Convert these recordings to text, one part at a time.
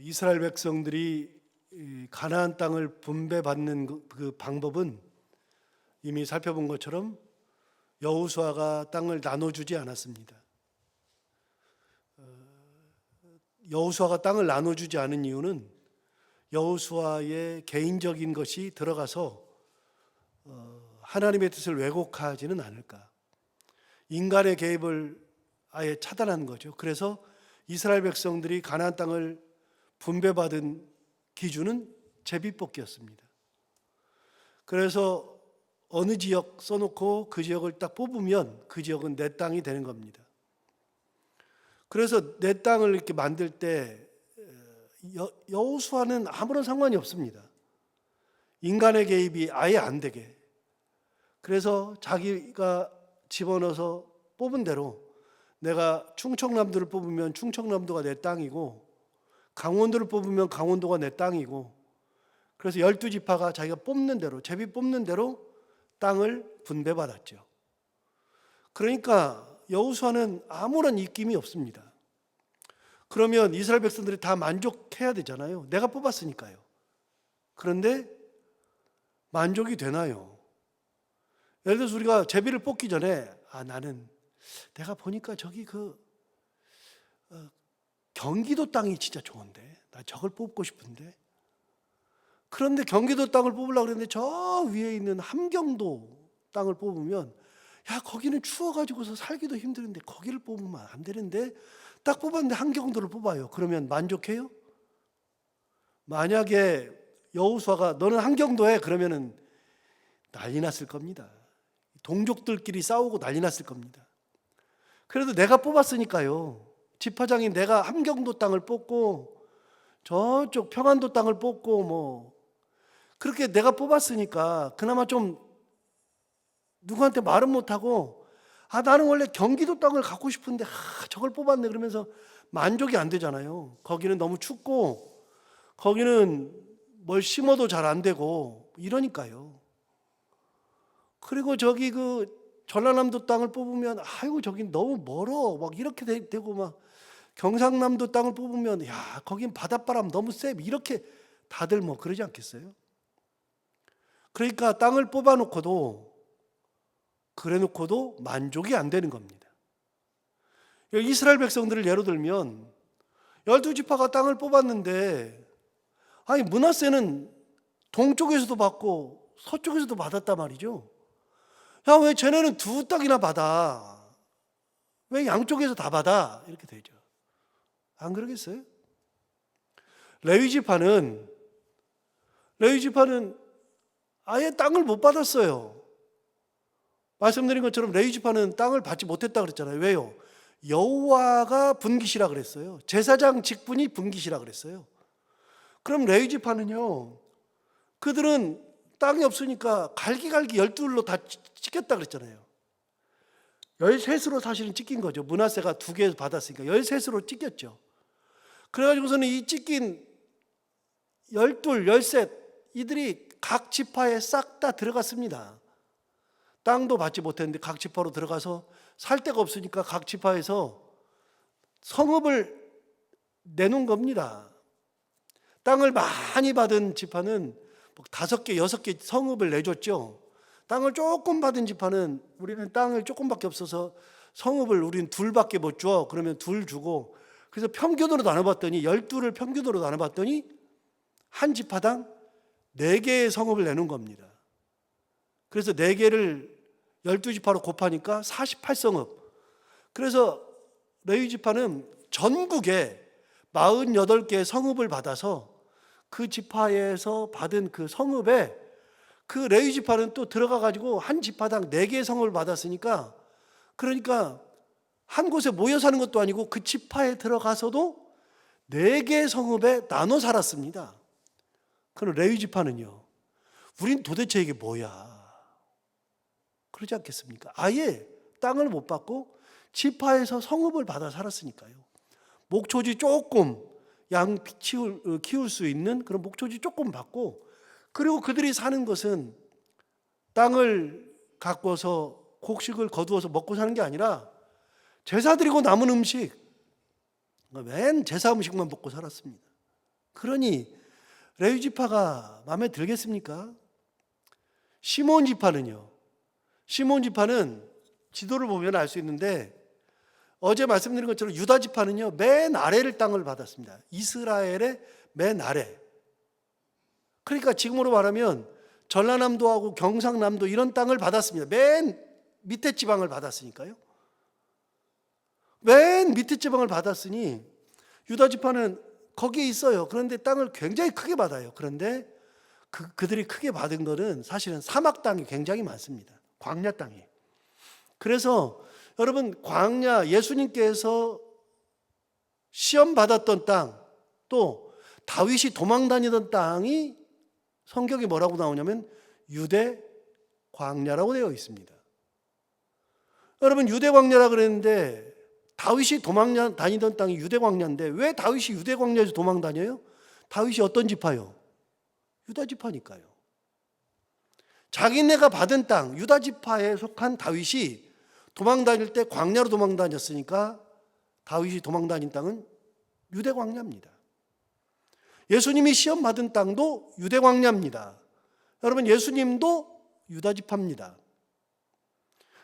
이스라엘 백성들이 이 가나안 땅을 분배받는 그 방법은 이미 살펴본 것처럼 여호수아가 땅을 나눠주지 않았습니다. 여호수아가 땅을 나눠주지 않은 이유는 여호수아의 개인적인 것이 들어가서 하나님의 뜻을 왜곡하지는 않을까. 인간의 개입을 아예 차단한 거죠. 그래서 이스라엘 백성들이 가나안 땅을 분배받은 기준은 제비뽑기였습니다. 그래서 어느 지역 써놓고 그 지역을 딱 뽑으면 그 지역은 내 땅이 되는 겁니다. 그래서 내 땅을 이렇게 만들 때 여호수아는 아무런 상관이 없습니다. 인간의 개입이 아예 안 되게. 그래서 자기가 집어넣어서 뽑은 대로 내가 충청남도를 뽑으면 충청남도가 내 땅이고 강원도를 뽑으면 강원도가 내 땅이고, 그래서 12지파가 자기가 뽑는 대로, 제비 뽑는 대로 땅을 분배받았죠. 그러니까 여호수아는 아무런 입김이 없습니다. 그러면 이스라엘 백성들이 다 만족해야 되잖아요. 내가 뽑았으니까요. 그런데 만족이 되나요? 예를 들어서 우리가 제비를 뽑기 전에 나는 내가 보니까 저기 경기도 땅이 진짜 좋은데 나 저걸 뽑고 싶은데, 그런데 경기도 땅을 뽑으려고 그랬는데 저 위에 있는 함경도 땅을 뽑으면 거기는 추워가지고서 살기도 힘드는데 거기를 뽑으면 안 되는데 딱 뽑았는데 함경도를 뽑아요. 그러면 만족해요? 만약에 여호수아가 너는 함경도에 그러면은 난리 났을 겁니다. 동족들끼리 싸우고 난리 났을 겁니다. 그래도 내가 뽑았으니까요. 지파장인 내가 함경도 땅을 뽑고 저쪽 평안도 땅을 뽑고 그렇게 내가 뽑았으니까 그나마 좀 누구한테 말은 못하고 나는 원래 경기도 땅을 갖고 싶은데 저걸 뽑았네 그러면서 만족이 안 되잖아요. 거기는 너무 춥고 거기는 뭘 심어도 잘 안 되고 이러니까요. 그리고 저기 전라남도 땅을 뽑으면 저긴 너무 멀어 막 이렇게 되고, 막 경상남도 땅을 뽑으면 거긴 바닷바람 너무 세 이렇게 다들 그러지 않겠어요? 그러니까 땅을 뽑아놓고도 그래놓고도 만족이 안 되는 겁니다. 이스라엘 백성들을 예로 들면 12지파가 땅을 뽑았는데 므낫세는 동쪽에서도 받고 서쪽에서도 받았단 말이죠. 왜 쟤네는 두 땅이나 받아? 왜 양쪽에서 다 받아? 이렇게 되죠. 안 그러겠어요? 레위지파는 아예 땅을 못 받았어요. 말씀드린 것처럼 레위지파는 땅을 받지 못했다 그랬잖아요. 왜요? 여호와가 분깃이라 그랬어요. 제사장 직분이 분깃이라 그랬어요. 그럼 레위지파는요, 그들은 땅이 없으니까 갈기갈기 12로 다 찢겼다 그랬잖아요. 13으로 사실은 찢긴 거죠. 므낫세가 2개 받았으니까 13으로 찢겼죠. 그래가지고서는 이 찢긴 12, 13 이들이 각 지파에 싹 다 들어갔습니다. 땅도 받지 못했는데 각 지파로 들어가서 살 데가 없으니까 각 지파에서 성읍을 내놓은 겁니다. 땅을 많이 받은 지파는 5개, 6개 성읍을 내줬죠. 땅을 조금 받은 지파는 우리는 땅을 조금밖에 없어서 성읍을 우리는 2밖에 못 줘. 그러면 2 주고, 그래서 평균으로 나눠봤더니 12를 평균으로 나눠봤더니 한 지파당 4개의 성읍을 내놓은 겁니다. 그래서 4개를 12지파로 곱하니까 48성읍. 그래서 레위지파는 전국에 48개의 성읍을 받아서 그 지파에서 받은 그 성읍에 그 레위지파는 또 들어가가지고 한 지파당 4개의 성읍을 받았으니까, 그러니까 한 곳에 모여 사는 것도 아니고 그 지파에 들어가서도 4개의 성읍에 나눠 살았습니다. 그럼 레위지파는요, 우린 도대체 이게 뭐야? 그러지 않겠습니까? 아예 땅을 못 받고 지파에서 성읍을 받아 살았으니까요. 목초지 조금 양 키울 수 있는 그런 목초지 조금 받고, 그리고 그들이 사는 것은 땅을 가꿔서 곡식을 거두어서 먹고 사는 게 아니라 제사 드리고 남은 음식, 맨 제사 음식만 먹고 살았습니다. 그러니 레위 지파가 마음에 들겠습니까? 시몬 지파는요. 시몬 지파는 지도를 보면 알 수 있는데 어제 말씀드린 것처럼 유다 지파는요 맨 아래를 땅을 받았습니다. 이스라엘의 맨 아래. 그러니까 지금으로 말하면 전라남도하고 경상남도 이런 땅을 받았습니다. 맨 밑에 지방을 받았으니까요. 맨 밑에 지방을 받았으니 유다 지파는 거기에 있어요. 그런데 땅을 굉장히 크게 받아요. 그런데 그들이 크게 받은 거는 사실은 사막 땅이 굉장히 많습니다. 광야 땅이. 그래서 여러분 광야 예수님께서 시험 받았던 땅, 또 다윗이 도망 다니던 땅이 성경에 뭐라고 나오냐면 유대 광야라고 되어 있습니다. 여러분 유대 광야라 그랬는데 다윗이 도망 다니던 땅이 유대 광야인데 왜 다윗이 유대 광야에서 도망 다녀요? 다윗이 어떤 지파요? 유다 지파니까요. 자기네가 받은 땅 유다 지파에 속한 다윗이 도망 다닐 때 광야로 도망 다녔으니까 다윗이 도망 다닌 땅은 유대 광야입니다. 예수님이 시험 받은 땅도 유대 광야입니다. 여러분 예수님도 유다 지파입니다.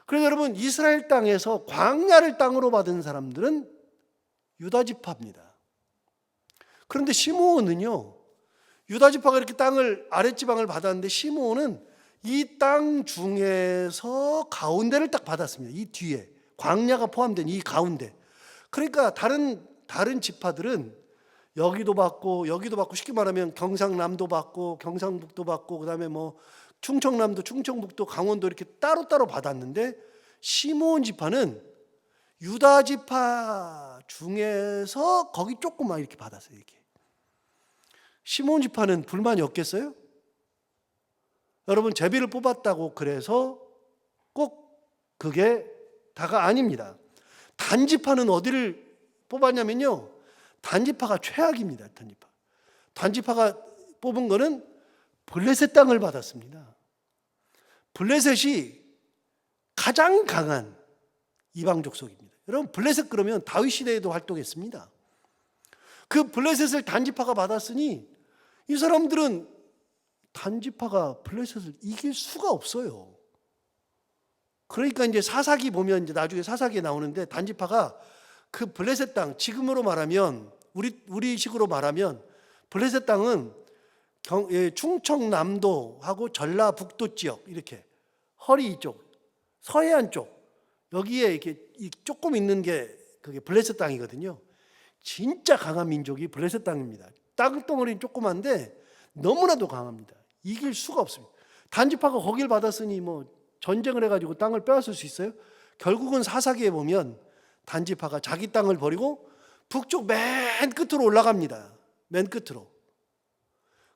그래서 여러분 이스라엘 땅에서 광야를 땅으로 받은 사람들은 유다 지파입니다. 그런데 시므온은요, 유다 지파가 이렇게 땅을 아랫지방을 받았는데 시므온은 이 땅 중에서 가운데를 딱 받았습니다. 이 뒤에 광야가 포함된 이 가운데. 그러니까 다른 지파들은 여기도 받고 쉽게 말하면 경상남도 받고 경상북도 받고 그다음에 뭐 충청남도, 충청북도, 강원도 이렇게 따로따로 받았는데 시므온 지파는 유다 지파 중에서 거기 조금만 이렇게 받았어요. 이렇게. 시므온 지파는 불만이 없겠어요? 여러분 제비를 뽑았다고 그래서 꼭 그게 다가 아닙니다. 단지파는 어디를 뽑았냐면요, 단지파가 최악입니다. 단지파가 뽑은 거는 블레셋 땅을 받았습니다. 블레셋이 가장 강한 이방 족속입니다. 여러분 블레셋 그러면 다윗 시대에도 활동했습니다. 그 블레셋을 단지파가 받았으니 이 사람들은 단지파가 블레셋을 이길 수가 없어요. 그러니까 이제 사사기 보면 이제 나중에 사사기에 나오는데 단지파가 그 블레셋 땅, 지금으로 말하면 우리식으로 말하면 블레셋 땅은 충청남도하고 전라북도 지역 이렇게 허리 이쪽, 서해안 쪽 여기에 이렇게 조금 있는 게 그게 블레셋 땅이거든요. 진짜 강한 민족이 블레셋 땅입니다. 땅덩어리는 조그만데 너무나도 강합니다. 이길 수가 없습니다. 단지파가 거길 받았으니 뭐 전쟁을 해가지고 땅을 빼앗을 수 있어요? 결국은 사사기에 보면 단지파가 자기 땅을 버리고 북쪽 맨 끝으로 올라갑니다. 맨 끝으로.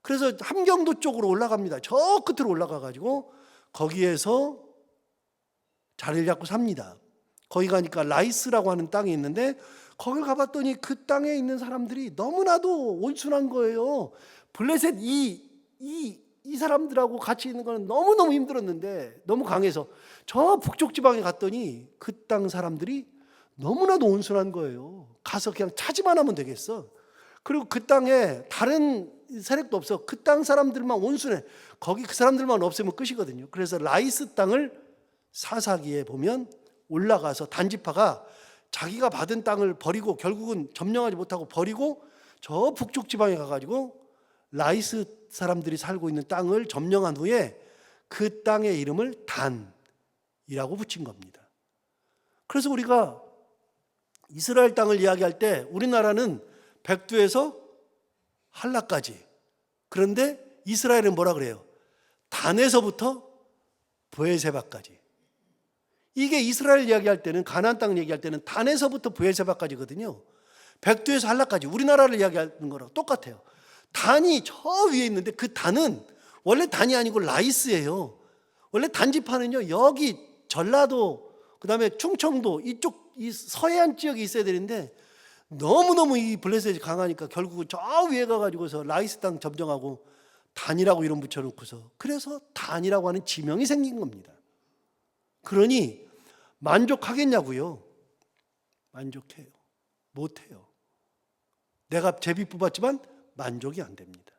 그래서 함경도 쪽으로 올라갑니다. 저 끝으로 올라가가지고 거기에서 자리를 잡고 삽니다. 거기 가니까 라이스라고 하는 땅이 있는데 거길 가봤더니 그 땅에 있는 사람들이 너무나도 온순한 거예요. 블레셋 이 사람들하고 같이 있는 거는 너무너무 힘들었는데 너무 강해서 저 북쪽 지방에 갔더니 그 땅 사람들이 너무나도 온순한 거예요. 가서 그냥 차지만 하면 되겠어. 그리고 그 땅에 다른 세력도 없어. 그 땅 사람들만 온순해. 거기 그 사람들만 없으면 끝이거든요. 그래서 라이스 땅을 사사기에 보면 올라가서 단지파가 자기가 받은 땅을 버리고 결국은 점령하지 못하고 버리고 저 북쪽 지방에 가가지고 라이스 사람들이 살고 있는 땅을 점령한 후에 그 땅의 이름을 단이라고 붙인 겁니다. 그래서 우리가 이스라엘 땅을 이야기할 때 우리나라는 백두에서 한라까지, 그런데 이스라엘은 뭐라 그래요? 단에서부터 브에세바까지. 이게 이스라엘 이야기할 때는, 가나안 땅 얘기할 때는 단에서부터 브에세바까지거든요. 백두에서 한라까지. 우리나라를 이야기하는 거랑 똑같아요. 단이 저 위에 있는데 그 단은 원래 단이 아니고 라이스예요. 원래 단지파는요 여기 전라도 그다음에 충청도 이쪽 이 서해안 지역에 있어야 되는데 너무너무 이 블레셋이 강하니까 결국은 저 위에 가가지고서 라이스 땅 점령하고 단이라고 이름 붙여놓고서 그래서 단이라고 하는 지명이 생긴 겁니다. 그러니 만족하겠냐고요? 만족해요? 못해요. 내가 제비 뽑았지만 만족이 안 됩니다.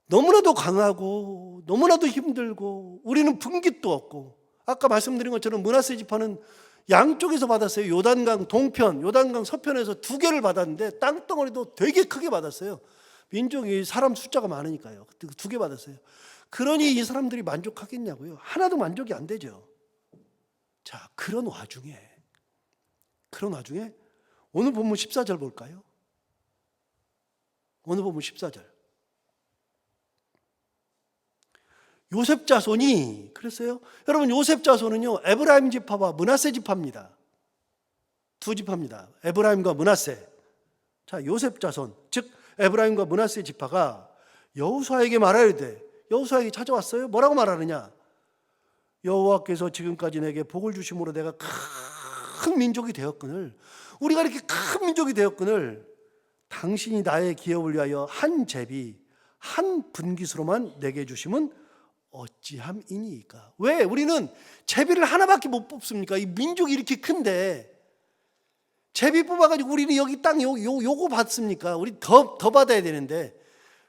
너무나도 강하고 너무나도 힘들고 우리는 분깃도 없고, 아까 말씀드린 것처럼 므낫세 지파는 양쪽에서 받았어요. 요단강 동편, 요단강 서편에서 2개를 받았는데 땅덩어리도 되게 크게 받았어요. 민족이 사람 숫자가 많으니까요. 2개 받았어요. 그러니 이 사람들이 만족하겠냐고요. 하나도 만족이 안 되죠. 자, 그런 와중에 오늘 본문 14절 볼까요? 오늘 본문 14절. 요셉 자손이 그랬어요. 여러분, 요셉 자손은요, 에브라임 지파와 므낫세 지파입니다. 2지파입니다. 에브라임과 므낫세. 자, 요셉 자손, 즉 에브라임과 므낫세 지파가 여호수아에게 말하려 돼. 여호수아에게 찾아왔어요. 뭐라고 말하느냐? 여호와께서 지금까지 내게 복을 주심으로 내가 큰 민족이 되었거늘, 우리가 이렇게 큰 민족이 되었거늘 당신이 나의 기업을 위하여 한 제비 한 분깃으로만 내게 주심은 어찌함이니까. 왜? 우리는 제비를 하나밖에 못 뽑습니까? 이 민족이 이렇게 큰데 제비 뽑아가지고 우리는 여기 땅 요거 받습니까? 우리 더 받아야 되는데.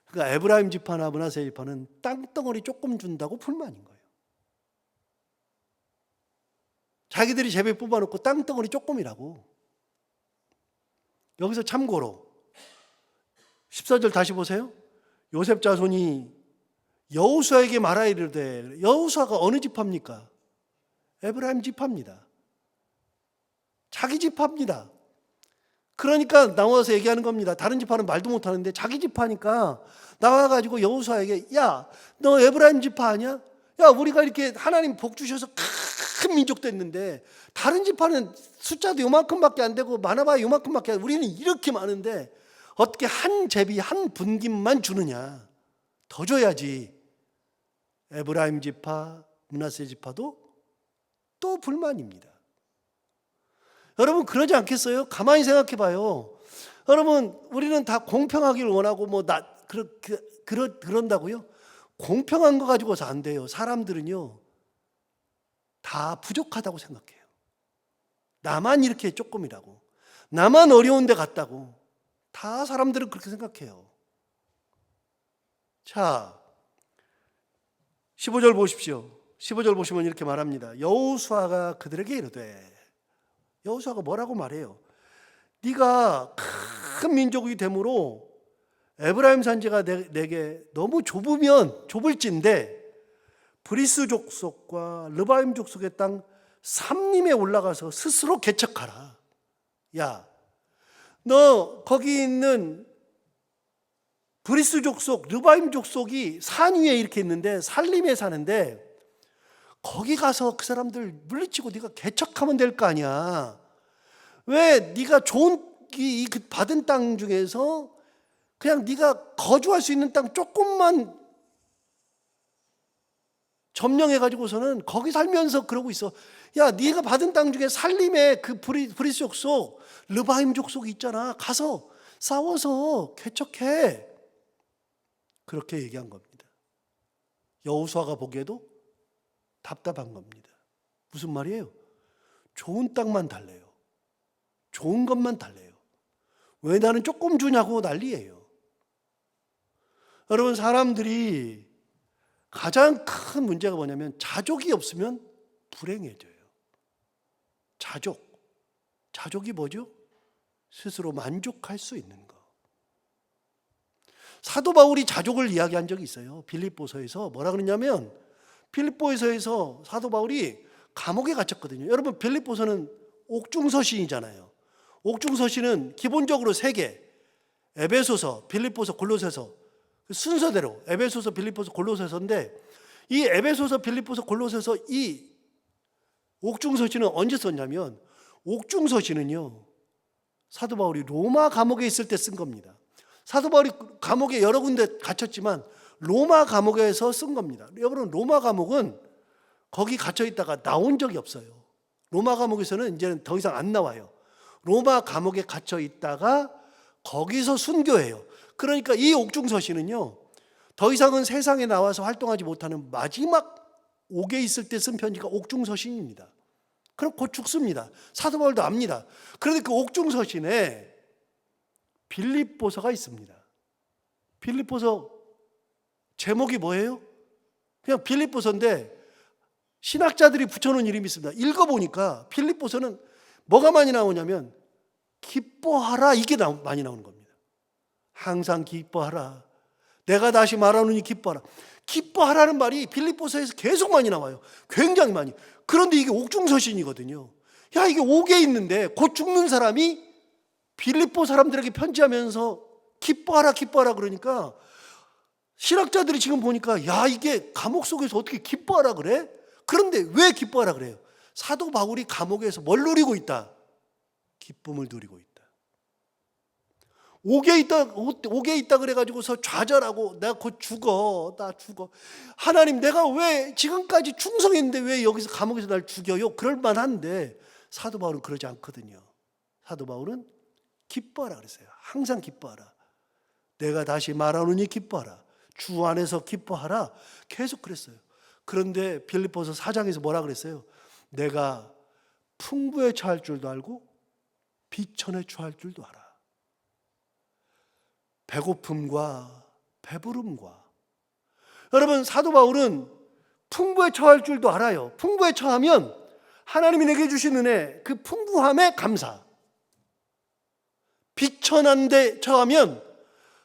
그러니까 에브라임 지파나 므낫세 지파는 땅덩어리 조금 준다고 불만인 거예요. 자기들이 제비 뽑아놓고 땅덩어리 조금이라고. 여기서 참고로 14절 다시 보세요. 요셉 자손이 여호수아에게 말하여 이르되, 여호수아가 어느 지파입니까? 에브라임 지파입니다. 자기 지파입니다. 그러니까 나와서 얘기하는 겁니다. 다른 지파는 말도 못하는데 자기 지파니까 나와가지고 여호수아에게, 야, 너 에브라임 지파 아니야? 야, 우리가 이렇게 하나님 복 주셔서 큰 민족 됐는데 다른 지파는 숫자도 요만큼밖에 안 되고 많아봐야 요만큼밖에 안 되고 우리는 이렇게 많은데 어떻게 한 제비 한 분깃만 주느냐? 더 줘야지. 에브라임 지파, 므낫세 지파도 또 불만입니다. 여러분, 그러지 않겠어요? 가만히 생각해 봐요. 여러분, 우리는 다 공평하기를 원하고 그런다고요? 공평한 거 가지고서 안 돼요. 사람들은요, 다 부족하다고 생각해요. 나만 이렇게 조금이라고, 나만 어려운 데 갔다고. 다 사람들은 그렇게 생각해요. 자, 15절 보십시오. 15절 보시면 이렇게 말합니다. 여호수아가 그들에게 이르되, 여호수아가 뭐라고 말해요? 네가 큰 민족이 되므로 에브라임 산지가 내게 너무 좁을진데 브리스 족속과 르바임 족속의 땅 삼림에 올라가서 스스로 개척하라. 야, 너 거기 있는 브리스 족속, 르바임 족속이 산 위에 이렇게 있는데 산림에 사는데 거기 가서 그 사람들 물리치고 네가 개척하면 될 거 아니야. 왜 네가 좋은 이 받은 땅 중에서 그냥 네가 거주할 수 있는 땅 조금만 점령해 가지고서는 거기 살면서 그러고 있어. 야, 네가 받은 땅 중에 산림에 그 브리스 족속, 르바임 족속이 있잖아. 가서 싸워서 개척해. 그렇게 얘기한 겁니다. 여호수아가 보기에도 답답한 겁니다. 무슨 말이에요? 좋은 땅만 달래요. 좋은 것만 달래요. 왜 나는 조금 주냐고 난리예요. 여러분, 사람들이 가장 큰 문제가 뭐냐면 자족이 없으면 불행해져요. 자족이 뭐죠? 스스로 만족할 수 있는 거. 사도 바울이 자족을 이야기한 적이 있어요. 빌립보서에서 뭐라 그러냐면, 빌립보서에서 사도 바울이 감옥에 갇혔거든요. 여러분, 빌립보서는 옥중서신이잖아요. 옥중서신은 기본적으로 3개, 에베소서, 빌립보서, 골로새서, 순서대로 에베소서, 빌립보서, 골로새서인데, 이 에베소서, 빌립보서, 골로새서 이 옥중서신은 언제 썼냐면, 옥중서신은요, 사도 바울이 로마 감옥에 있을 때 쓴 겁니다. 사도 바울이 감옥에 여러 군데 갇혔지만 로마 감옥에서 쓴 겁니다. 여러분, 로마 감옥은 거기 갇혀 있다가 나온 적이 없어요. 로마 감옥에서는 이제는 더 이상 안 나와요. 로마 감옥에 갇혀 있다가 거기서 순교해요. 그러니까 이 옥중서신은요, 더 이상은 세상에 나와서 활동하지 못하는 마지막 옥에 있을 때 쓴 편지가 옥중서신입니다. 그럼 곧 죽습니다. 사도 바울도 압니다. 그런데 그 옥중서신에 빌립보서가 있습니다. 빌립보서 제목이 뭐예요? 그냥 빌립보서인데 신학자들이 붙여놓은 이름이 있습니다. 읽어보니까 빌립보서는 뭐가 많이 나오냐면 기뻐하라, 이게 많이 나오는 겁니다. 항상 기뻐하라. 내가 다시 말하노니 기뻐하라. 기뻐하라는 말이 빌립보서에서 계속 많이 나와요. 굉장히 많이. 그런데 이게 옥중서신이거든요. 야, 이게 옥에 있는데 곧 죽는 사람이 빌립보 사람들에게 편지하면서 기뻐하라 기뻐하라 그러니까 신학자들이 지금 보니까 야, 이게 감옥 속에서 어떻게 기뻐하라 그래? 그런데 왜 기뻐하라 그래요? 사도 바울이 감옥에서 뭘 누리고 있다? 기쁨을 누리고 있다. 옥에 있다 그래가지고서 좌절하고 내가 곧 죽어, 나 죽어. 하나님, 내가 왜 지금까지 충성했는데 왜 여기서 감옥에서 날 죽여요? 그럴 만한데 사도 바울은 그러지 않거든요. 사도 바울은 기뻐하라 그랬어요. 항상 기뻐하라. 내가 다시 말하노니 기뻐하라. 주 안에서 기뻐하라. 계속 그랬어요. 그런데 빌립보서 4장에서 뭐라 그랬어요? 내가 풍부에 처할 줄도 알고 비천에 처할 줄도 알아. 배고픔과 배부름과. 여러분, 사도 바울은 풍부에 처할 줄도 알아요. 풍부에 처하면 하나님이 내게 주신 은혜, 그 풍부함에 감사. 비천한 데 처하면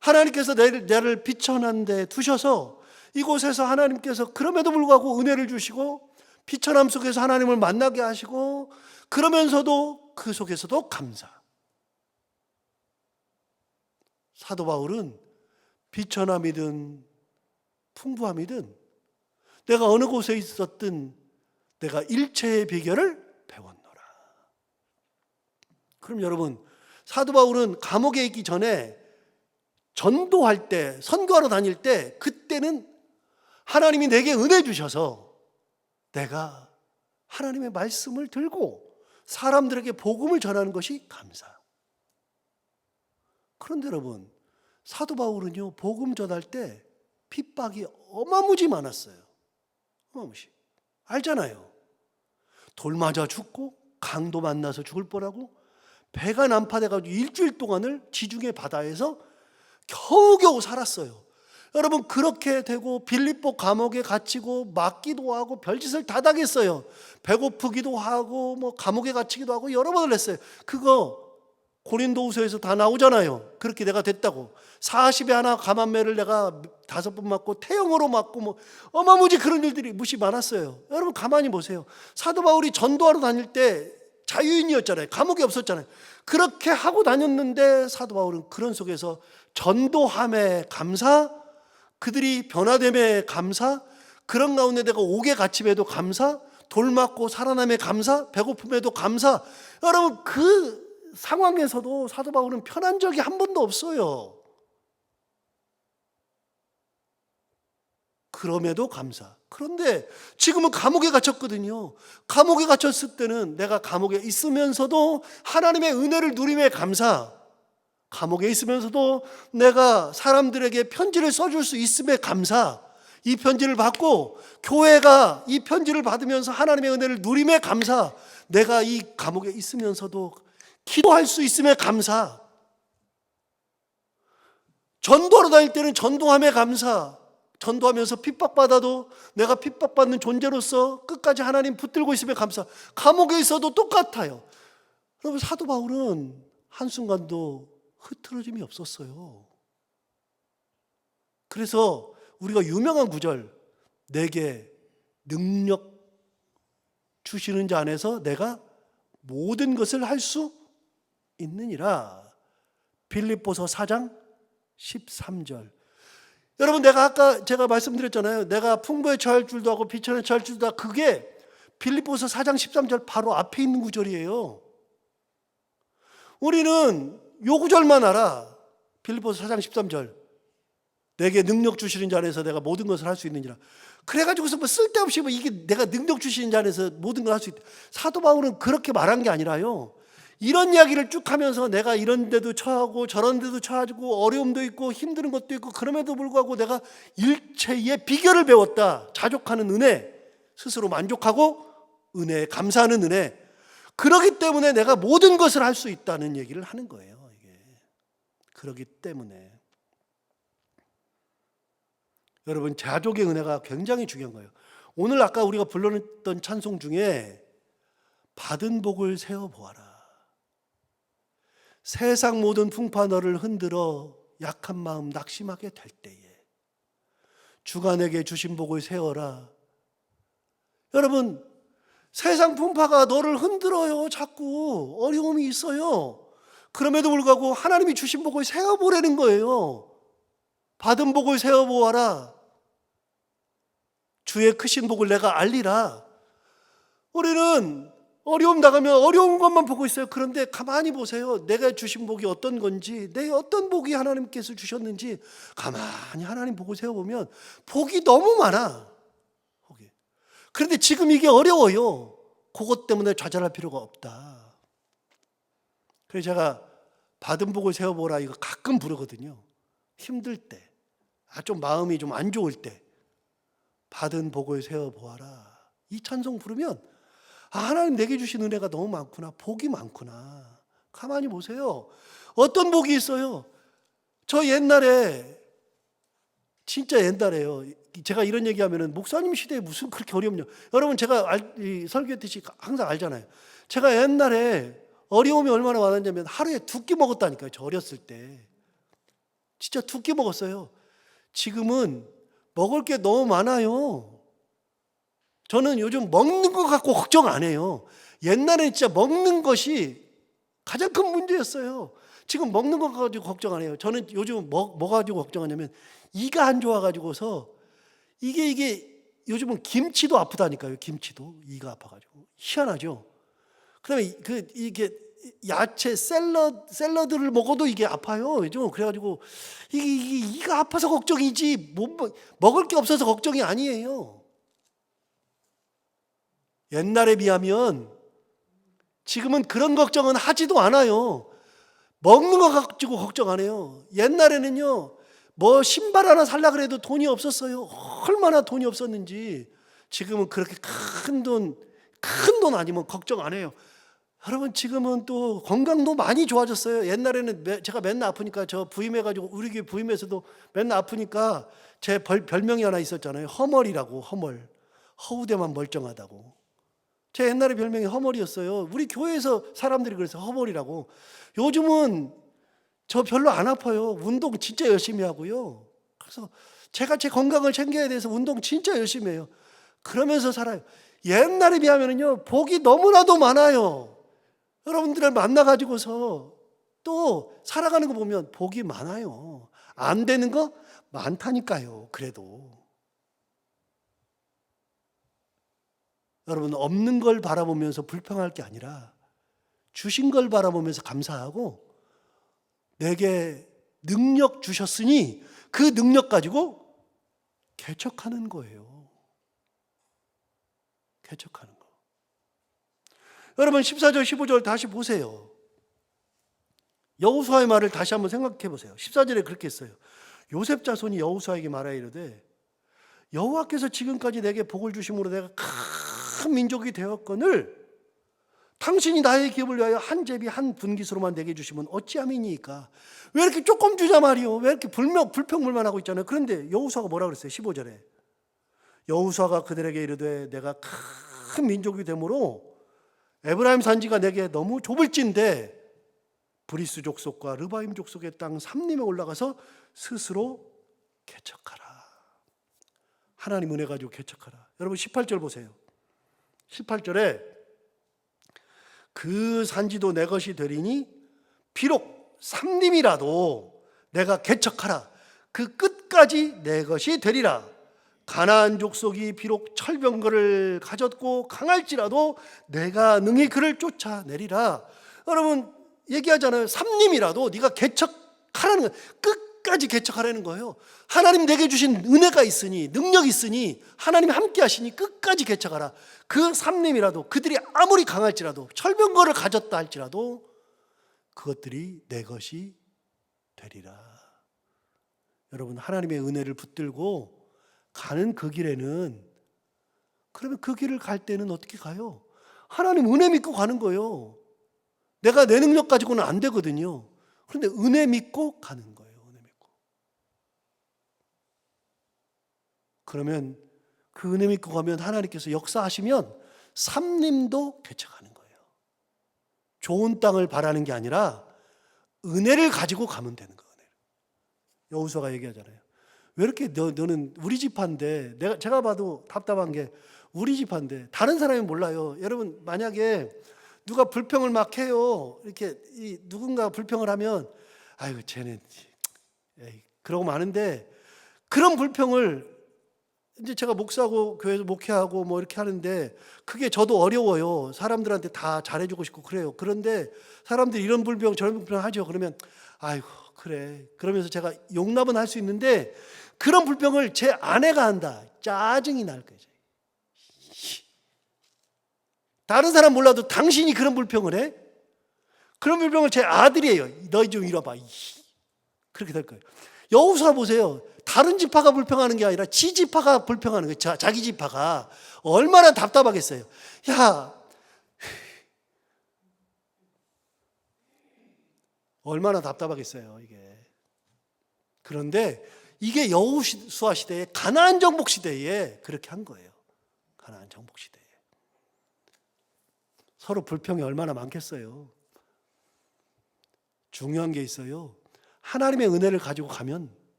하나님께서 나를 비천한 데 두셔서 이곳에서 하나님께서 그럼에도 불구하고 은혜를 주시고 비천함 속에서 하나님을 만나게 하시고 그러면서도 그 속에서도 감사. 사도 바울은 비천함이든 풍부함이든 내가 어느 곳에 있었든 내가 일체의 비결을 배웠노라. 그럼 여러분, 사도 바울은 감옥에 있기 전에 전도할 때, 선교하러 다닐 때 그때는 하나님이 내게 은혜 주셔서 내가 하나님의 말씀을 들고 사람들에게 복음을 전하는 것이 감사. 그런데 여러분, 사도 바울은요, 복음 전할 때 핍박이 어마무지 많았어요. 어마무시. 알잖아요. 돌 맞아 죽고 강도 만나서 죽을 뻔하고 배가 난파돼가지고 일주일 동안을 지중해 바다에서 겨우겨우 살았어요. 여러분, 그렇게 되고 빌립보 감옥에 갇히고 맞기도 하고 별짓을 다 당했어요. 배고프기도 하고 뭐 감옥에 갇히기도 하고 여러 번을 했어요. 그거 고린도후서에서 다 나오잖아요. 그렇게 내가 됐다고. 40에 하나 감한매를 내가 5번 맞고 태형으로 맞고 뭐 어마무지 그런 일들이 무시 많았어요. 여러분, 가만히 보세요. 사도 바울이 전도하러 다닐 때 자유인이었잖아요. 감옥에 없었잖아요. 그렇게 하고 다녔는데 사도 바울은 그런 속에서 전도함에 감사, 그들이 변화됨에 감사, 그런 가운데 내가 옥에 갇힘에도 감사, 돌 맞고 살아남에 감사, 배고픔에도 감사. 여러분, 그 상황에서도 사도 바울은 편한 적이 한 번도 없어요. 그럼에도 감사. 그런데 지금은 감옥에 갇혔거든요. 감옥에 갇혔을 때는 내가 감옥에 있으면서도 하나님의 은혜를 누림에 감사. 감옥에 있으면서도 내가 사람들에게 편지를 써줄 수 있음에 감사. 이 편지를 받고 교회가 이 편지를 받으면서 하나님의 은혜를 누림에 감사. 내가 이 감옥에 있으면서도 기도할 수 있음에 감사. 전도하러 다닐 때는 전도함에 감사. 전도하면서 핍박받아도 내가 핍박받는 존재로서 끝까지 하나님 붙들고 있음에 감사. 감옥에 있어도 똑같아요. 여러분, 사도 바울은 한순간도 흐트러짐이 없었어요. 그래서 우리가 유명한 구절, 내게 능력 주시는 자 안에서 내가 모든 것을 할 수 있느니라. 빌립보서 4장 13절. 여러분, 제가 말씀드렸잖아요. 내가 풍부에 처할 줄도 하고 비천에 처할 줄도 하고, 그게 빌립보서 4장 13절 바로 앞에 있는 구절이에요. 우리는 요 구절만 알아. 빌립보서 4장 13절. 내게 능력 주시는 자 안에서 내가 모든 것을 할 수 있느니라. 그래가지고서 뭐 쓸데없이 뭐 이게 내가 능력 주시는 자 안에서 모든 걸 할 수 있다. 사도 바울은 그렇게 말한 게 아니라요. 이런 이야기를 쭉 하면서 내가 이런 데도 처하고 저런 데도 처하고 어려움도 있고 힘든 것도 있고 그럼에도 불구하고 내가 일체의 비결을 배웠다. 자족하는 은혜, 스스로 만족하고 은혜에 감사하는 은혜. 그렇기 때문에 내가 모든 것을 할 수 있다는 얘기를 하는 거예요. 이게. 그러기 때문에 여러분, 자족의 은혜가 굉장히 중요한 거예요. 오늘 아까 우리가 불렀던 찬송 중에 받은 복을 세어보아라. 세상 모든 풍파 너를 흔들어 약한 마음 낙심하게 될 때에 주가 내게 주신 복을 세어라. 여러분, 세상 풍파가 너를 흔들어요. 자꾸 어려움이 있어요. 그럼에도 불구하고 하나님이 주신 복을 세어보라는 거예요. 받은 복을 세어보아라. 주의 크신 복을 내가 알리라. 우리는 어려움 나가면 어려운 것만 보고 있어요. 그런데 가만히 보세요. 내가 주신 복이 어떤 건지, 내 어떤 복이 하나님께서 주셨는지 가만히 하나님 복을 세워보면 복이 너무 많아. 복이. 그런데 지금 이게 어려워요. 그것 때문에 좌절할 필요가 없다. 그래서 제가 받은 복을 세워보라 이거 가끔 부르거든요. 힘들 때, 좀 마음이 좀 안 좋을 때 받은 복을 세워보아라. 이 찬송 부르면 하나님 내게 주신 은혜가 너무 많구나. 복이 많구나. 가만히 보세요. 어떤 복이 있어요? 저 옛날에, 진짜 옛날에요. 제가 이런 얘기하면 목사님 시대에 무슨 그렇게 어렵냐. 여러분, 제가 설교했듯이 항상 알잖아요. 제가 옛날에 어려움이 얼마나 많았냐면 하루에 2끼 먹었다니까요. 저 어렸을 때. 진짜 2끼 먹었어요. 지금은 먹을 게 너무 많아요. 저는 요즘 먹는 거 갖고 걱정 안 해요. 옛날에 진짜 먹는 것이 가장 큰 문제였어요. 지금 먹는 거 가지고 걱정 안 해요. 저는 요즘 뭐 가지고 걱정하냐면 이가 안 좋아가지고서 이게 요즘은 김치도 아프다니까요. 김치도 이가 아파가지고 희한하죠. 그다음에 이게 야채 샐러드를 먹어도 이게 아파요. 요즘 그래가지고 이가 아파서 걱정이지 먹을 게 없어서 걱정이 아니에요. 옛날에 비하면 지금은 그런 걱정은 하지도 않아요. 먹는 거 가지고 걱정 안 해요. 옛날에는요, 뭐 신발 하나 살려고 해도 돈이 없었어요. 얼마나 돈이 없었는지. 지금은 그렇게 큰 돈 아니면 걱정 안 해요. 여러분, 지금은 또 건강도 많이 좋아졌어요. 옛날에는 제가 맨날 아프니까 저 부임해가지고 우리 교회 부임에서도 맨날 아프니까 제 별명이 하나 있었잖아요. 허멀이라고. 허멀. 허우대만 멀쩡하다고. 제 옛날에 별명이 허멀이었어요. 우리 교회에서 사람들이 그래서 허멀이라고. 요즘은 저 별로 안 아파요. 운동 진짜 열심히 하고요. 그래서 제가 제 건강을 챙겨야 돼서 운동 진짜 열심히 해요. 그러면서 살아요. 옛날에 비하면요, 복이 너무나도 많아요. 여러분들을 만나가지고서 또 살아가는 거 보면 복이 많아요. 안 되는 거 많다니까요. 그래도. 여러분, 없는 걸 바라보면서 불평할 게 아니라 주신 걸 바라보면서 감사하고 내게 능력 주셨으니 그 능력 가지고 개척하는 거예요. 개척하는 거. 여러분, 14절 15절 다시 보세요. 여호수아의 말을 다시 한번 생각해 보세요. 14절에 그렇게 했어요. 요셉 자손이 여호수아에게 말하여 이르되 여호와께서 지금까지 내게 복을 주심으로 내가 큰 민족이 되었거늘 당신이 나의 기업을 위하여 한 제비 한 분깃으로만 내게 주시면 어찌함이니까. 왜 이렇게 조금 주자 말이요. 왜 이렇게 불평불만하고 있잖아요. 그런데 여호수아가 뭐라 그랬어요? 15절에 여호수아가 그들에게 이르되 내가 큰 민족이 되므로 에브라임 산지가 내게 너무 좁을진데 브리스 족속과 르바임 족속의 땅 삼림에 올라가서 스스로 개척하라. 하나님 은혜 가지고 개척하라. 여러분 18절 보세요. 18절에 그 산지도 내 것이 되리니 비록 삼림이라도 내가 개척하라. 그 끝까지 내 것이 되리라. 가나안 족속이 비록 철병거를 가졌고 강할지라도 내가 능히 그를 쫓아내리라. 여러분 얘기하잖아요. 삼림이라도 네가 개척하라는 거예요. 끝까지 개척하라는 거예요. 하나님 내게 주신 은혜가 있으니, 능력이 있으니, 하나님이 함께 하시니 끝까지 개척하라. 그 삼림이라도, 그들이 아무리 강할지라도, 철병거를 가졌다 할지라도 그것들이 내 것이 되리라. 여러분, 하나님의 은혜를 붙들고 가는 그 길에는, 그러면 그 길을 갈 때는 어떻게 가요? 하나님 은혜 믿고 가는 거예요. 내가 내 능력 가지고는 안 되거든요. 그런데 은혜 믿고 가는 거예요. 은혜 믿고. 그러면 그 은혜 믿고 가면 하나님께서 역사하시면 삼림도 개척하는 거예요. 좋은 땅을 바라는 게 아니라 은혜를 가지고 가면 되는 거예요. 여호수아가 얘기하잖아요. 왜 이렇게 너는 우리 집한데, 제가 봐도 답답한 게 우리 집한데 다른 사람이 몰라요. 여러분 만약에 누가 불평을 막 해요. 이렇게 누군가 불평을 하면 아이고 쟤는 에이, 그러고 마는데, 그런 불평을 이제 제가 목사하고 교회에서 목회하고 뭐 이렇게 하는데 그게 저도 어려워요. 사람들한테 다 잘해주고 싶고 그래요. 그런데 사람들이 이런 불평 저런 불평 하죠. 그러면 아이고 그래. 그러면서 제가 용납은 할 수 있는데, 그런 불평을 제 아내가 한다. 짜증이 날 거예요. 다른 사람 몰라도 당신이 그런 불평을 해? 그런 불평을 제 아들이 해요. 너희 좀 이리 와봐. 그렇게 될 거예요. 여호수아 보세요. 다른 지파가 불평하는 게 아니라 지 지파가 불평하는 거예요. 자기 지파가. 얼마나 답답하겠어요. 야, 얼마나 답답하겠어요, 이게. 그런데 이게 여호수아 시대에, 가나안 정복 시대에 그렇게 한 거예요. 가나안 정복 시대에. 서로 불평이 얼마나 많겠어요. 중요한 게 있어요. 하나님의 은혜를 가지고 가면,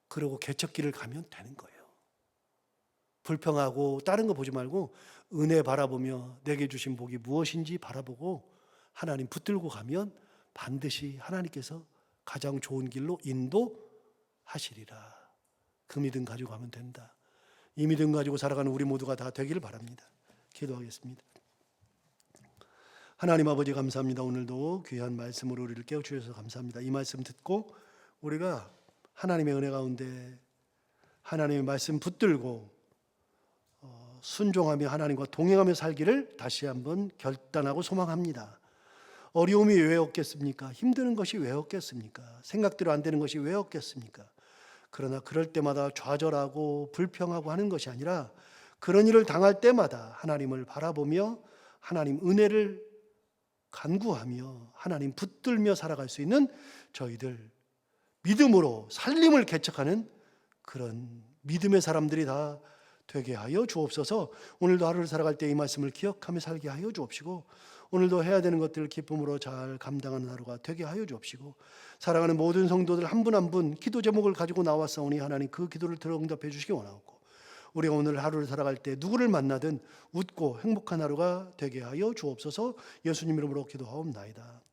그리고 개척길을 가면 되는 거예요. 불평하고 다른 거 보지 말고 은혜 바라보며 내게 주신 복이 무엇인지 바라보고 하나님 붙들고 가면 반드시 하나님께서 가장 좋은 길로 인도하시리라. 그 믿음 가지고 가면 된다. 이 믿음 가지고 살아가는 우리 모두가 다 되기를 바랍니다. 기도하겠습니다. 하나님 아버지 감사합니다. 오늘도 귀한 말씀으로 우리를 깨워주셔서 감사합니다. 이 말씀 듣고 우리가 하나님의 은혜 가운데 하나님의 말씀 붙들고 순종하며 하나님과 동행하며 살기를 다시 한번 결단하고 소망합니다. 어려움이 왜 없겠습니까? 힘드는 것이 왜 없겠습니까? 생각대로 안 되는 것이 왜 없겠습니까? 그러나 그럴 때마다 좌절하고 불평하고 하는 것이 아니라, 그런 일을 당할 때마다 하나님을 바라보며 하나님 은혜를 간구하며 하나님 붙들며 살아갈 수 있는 저희들, 믿음으로 살림을 개척하는 그런 믿음의 사람들이 다 되게 하여 주옵소서. 오늘도 하루를 살아갈 때 이 말씀을 기억하며 살게 하여 주옵시고, 오늘도 해야 되는 것들을 기쁨으로 잘 감당하는 하루가 되게 하여 주옵시고, 사랑하는 모든 성도들 한 분 한 분 기도 제목을 가지고 나왔사오니 하나님 그 기도를 들어 응답해 주시기 원하옵고, 우리가 오늘 하루를 살아갈 때 누구를 만나든 웃고 행복한 하루가 되게 하여 주옵소서. 예수님 이름으로 기도하옵나이다.